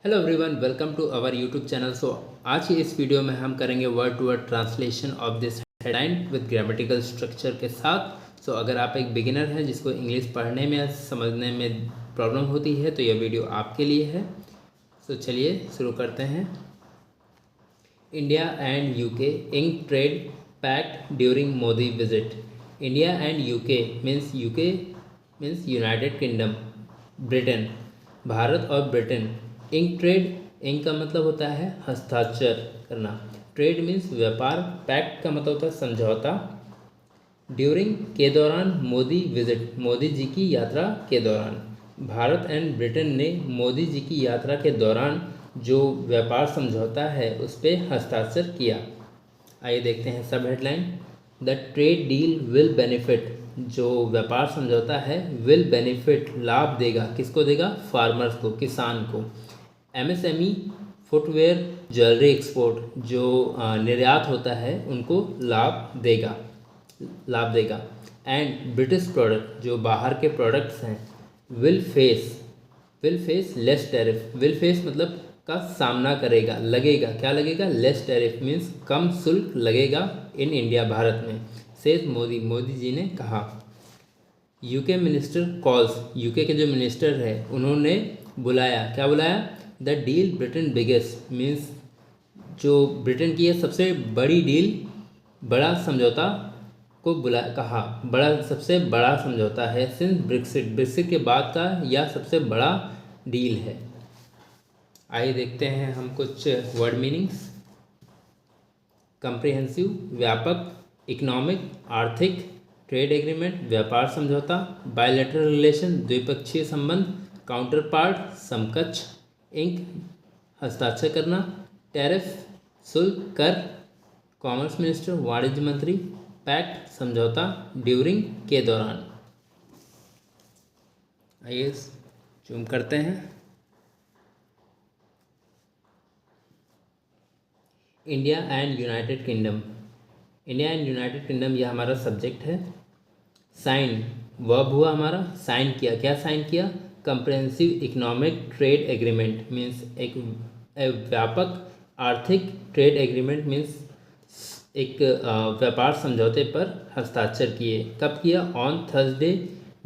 Hello everyone, welcome to our YouTube channel. आज की इस वीडियो में हम करेंगे word to word translation of this headline with grammatical structure के साथ। अगर आप एक बिगिनर हैं जिसको इंग्लिश पढ़ने में या समझने में प्रॉब्लम होती है तो यह वीडियो आपके लिए है। चलिए शुरू करते हैं। India and UK ink trade pact during Modi visit. India and UK means United Kingdom, Britain, Bharat और ब्रिटेन। इंक ट्रेड, इंक का मतलब होता है हस्ताक्षर करना, ट्रेड मीन्स व्यापार, पैक्ट का मतलब होता है समझौता। ड्यूरिंग के दौरान, मोदी विजिट मोदी जी की यात्रा के दौरान। भारत एंड ब्रिटेन ने मोदी जी की यात्रा के दौरान जो व्यापार समझौता है उस पर हस्ताक्षर किया। आइए देखते हैं सब headline. The trade deal will benefit, जो व्यापार समझौता है विल बेनिफिट लाभ देगा, किसको देगा? फार्मर्स को, किसान को। एमएसएमई, फुटवेयर, ज्वेलरी एक्सपोर्ट, जो निर्यात होता है उनको लाभ देगा। एंड ब्रिटिश प्रोडक्ट, जो बाहर के प्रोडक्ट्स हैं, will face less tariff. Will face मतलब का सामना करेगा, लगेगा, क्या लगेगा? लेस टैरिफ मीन्स कम शुल्क लगेगा इन इंडिया, भारत में, सेज मोदी जी ने कहा। यूके मिनिस्टर कॉल्स, यूके के जो मिनिस्टर है उन्होंने बुलाया, क्या बुलाया? The deal Britain biggest means जो ब्रिटेन की है सबसे बड़ी डील, बड़ा समझौता को कहा, सबसे बड़ा समझौता है सिंस ब्रेक्सिट के बाद का यह सबसे बड़ा डील है। आइए देखते हैं हम कुछ वर्ड मीनिंग्स। कंप्रिहेंसिव, व्यापक, इकोनॉमिक, आर्थिक, ट्रेड एग्रीमेंट, व्यापार समझौता, बायलैटरल रिलेशन, द्विपक्षीय संबंध, काउंटर पार्ट, समकक्ष, इंक, हस्ताक्षर करना, टैरिफ, शुल्क, कर, कॉमर्स मिनिस्टर, वाणिज्य मंत्री, पैक्ट, समझौता, ड्यूरिंग, के दौरान। आइए जूम करते हैं। India and United kingdom, India and United kingdom यह हमारा सब्जेक्ट है। साइन, वर्ब हुआ हमारा, साइन किया, क्या साइन किया? Comprehensive economic trade agreement means एक व्यापक आर्थिक, ट्रेड एग्रीमेंट मीन्स एक व्यापार समझौते पर हस्ताक्षर किए। कब किया? ऑन थर्सडे,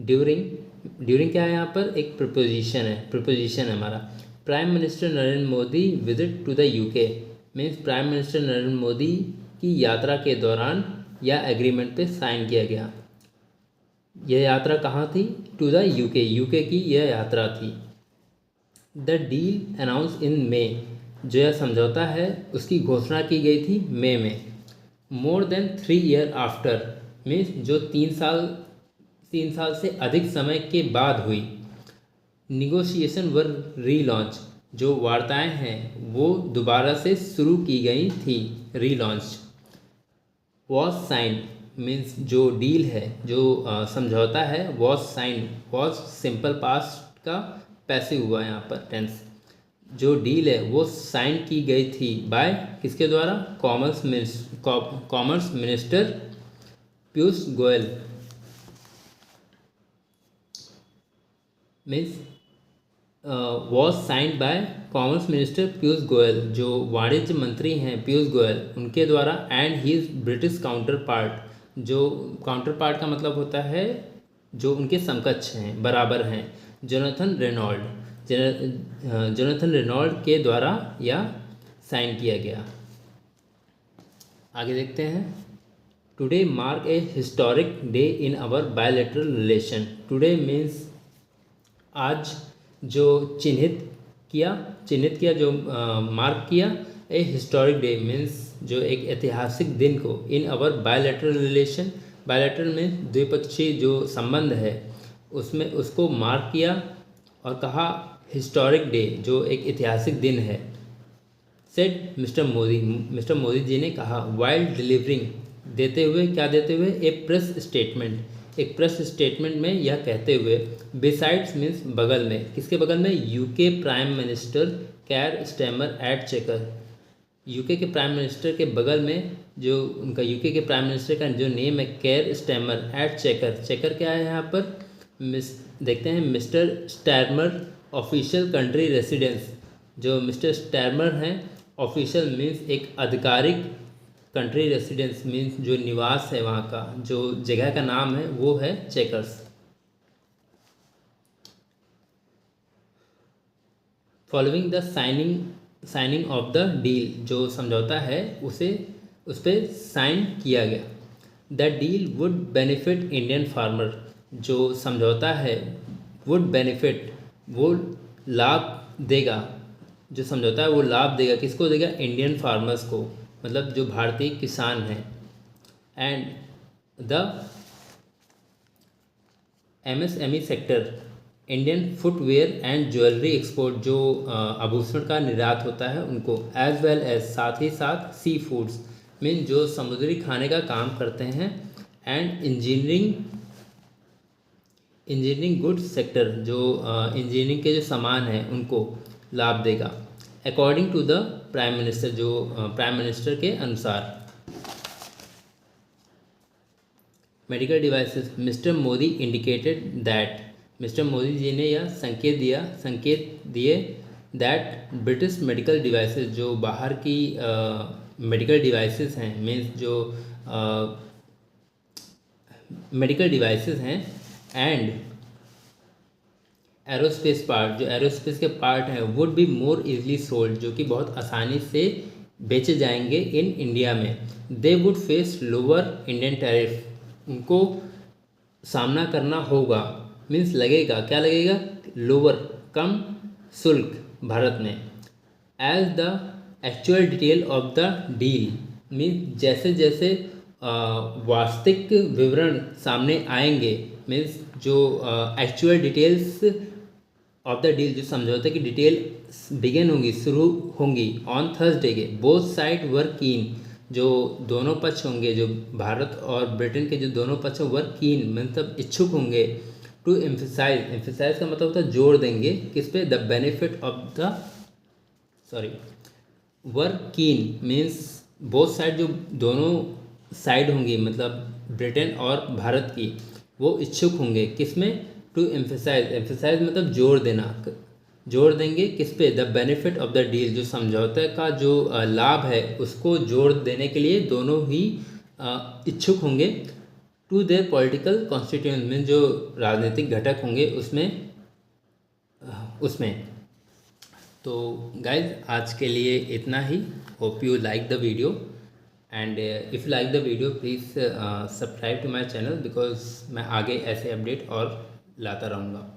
ड्यूरिंग क्या है यहाँ पर? एक प्रिपोजिशन है हमारा। Prime minister Narendra Modi visit to the UK means prime minister Narendra Modi की यात्रा के दौरान यह एग्रीमेंट पे साइन किया गया। यह यात्रा कहाँ थी? टू द यूके की यह यात्रा थी। द डील अनाउंस इन मे, जो यह समझौता है उसकी घोषणा की गई थी मई में। More than 3 year after means जो 3 साल से अधिक समय के बाद हुई। निगोशिएशन वर रीलॉन्च, जो वार्ताएं हैं वो दोबारा से शुरू की गई थी, रीलॉन्च। वॉज साइन मीन्स जो डील है, जो समझौता है, was sign, was simple past का पैसिव हुआ यहाँ पर टेंस। जो डील है वो साइन की गई थी बाय, किसके द्वारा? Commerce minister Piyush Goyal means was signed by commerce minister Piyush Goyal, जो वाणिज्य मंत्री हैं पीयूष गोयल, उनके द्वारा। And his British counterpart, जो काउंटर पार्ट का मतलब होता है जो उनके समकक्ष हैं, बराबर हैं, जोनाथन रेनॉल्ड के द्वारा यह साइन किया गया। आगे देखते हैं। Today mark a historic day in our bilateral relation. Today means आज, जो चिन्हित किया, जो मार्क किया। ए हिस्टोरिक डे मीन्स जो एक ऐतिहासिक दिन को, in our bilateral relation, bilateral में द्विपक्षीय जो संबंध है उसमें उसको मार्क किया और कहा हिस्टोरिक डे, जो एक ऐतिहासिक दिन है। सेड मिस्टर मोदी जी ने कहा। वाइल डिलीवरिंग, देते हुए, क्या देते हुए? ए प्रेस स्टेटमेंट, एक प्रेस स्टेटमेंट में यह कहते हुए। बिसाइड्स मीन्स बगल में, किसके बगल में? UK prime minister Keir Starmer at Chequers, UK के प्राइम मिनिस्टर के बगल में, जो उनका यूके के प्राइम मिनिस्टर का जो नेम है Keir Starmer at Chequers. Chequers क्या है यहाँ पर? देखते हैं। Mr Starmer official country residence, जो मिस्टर स्टैरमर हैं, ऑफिशियल मीन्स एक आधिकारिक, कंट्री रेसिडेंस मीन्स जो निवास है वहाँ का, जो जगह का नाम है वो है checkers. Following the signing off the deal, जो समझौता है उसे उस पर साइन किया गया। The deal would benefit Indian farmer, जो समझौता है वुड बेनिफिट, वो लाभ देगा, जो समझौता है वो लाभ देगा, किसको देगा? इंडियन फार्मर्स को, मतलब जो भारतीय किसान हैं। And the MSME sector, Indian footwear and jewellery export, जो आभूषण का निर्यात होता है उनको, एज वेल एज साथ ही साथ सी फूड्स मीन जो समुद्री खाने का काम करते हैं, एंड इंजीनियरिंग गुड्स सेक्टर, जो इंजीनियरिंग के जो सामान हैं उनको लाभ देगा, according to the prime minister, जो प्राइम मिनिस्टर के अनुसार। Medical devices, mister Modi indicated that, mister Modi ji ने यह संकेत दिए दैट ब्रिटिश मेडिकल डिवाइसेस, जो बाहर की मेडिकल डिवाइसेस हैं, मीन्स जो मेडिकल डिवाइसेस हैं, एंड एरोस्पेस पार्ट, जो एरोस्पेस के पार्ट हैं, would be more easily sold, जो कि बहुत आसानी से बेचे जाएंगे इन इंडिया में। They would face lower Indian tariff, उनको सामना करना होगा, मीन्स लगेगा, क्या लगेगा? लोअर, कम शुल्क भारत में। As the actual detail of the deal, means जैसे जैसे वास्तविक विवरण सामने आएंगे, मीन्स जो actual details of the deal, जो समझौते की डिटेल बिगिन होंगी, शुरू होंगी ऑन थर्सडे के, बोथ साइड वर कीन, जो दोनों पक्ष होंगे, जो भारत और ब्रिटेन के जो दोनों पक्ष वर कीन मतलब इच्छुक होंगे, टू एम्फेसाइज का मतलब होता है जोड़ देंगे, किस पे? द बेनिफिट ऑफ द वर कीन मीन्स बोथ साइड, जो दोनों साइड होंगी मतलब ब्रिटेन और भारत की, वो इच्छुक होंगे किस में? टू एम्फेसाइज मतलब जोड़ देना, जोड़ देंगे किस पे? The benefit of the deal, जो समझौते का जो लाभ है उसको जोड़ देने के लिए दोनों ही इच्छुक होंगे। टू देयर पॉलिटिकल कॉन्स्टिट्यूएंट में, जो राजनीतिक घटक होंगे उसमें। तो गाइज आज के लिए इतना ही। Hope you like the video, and if you like the video please subscribe to my channel, because मैं आगे ऐसे अपडेट और लाता रहूँगा।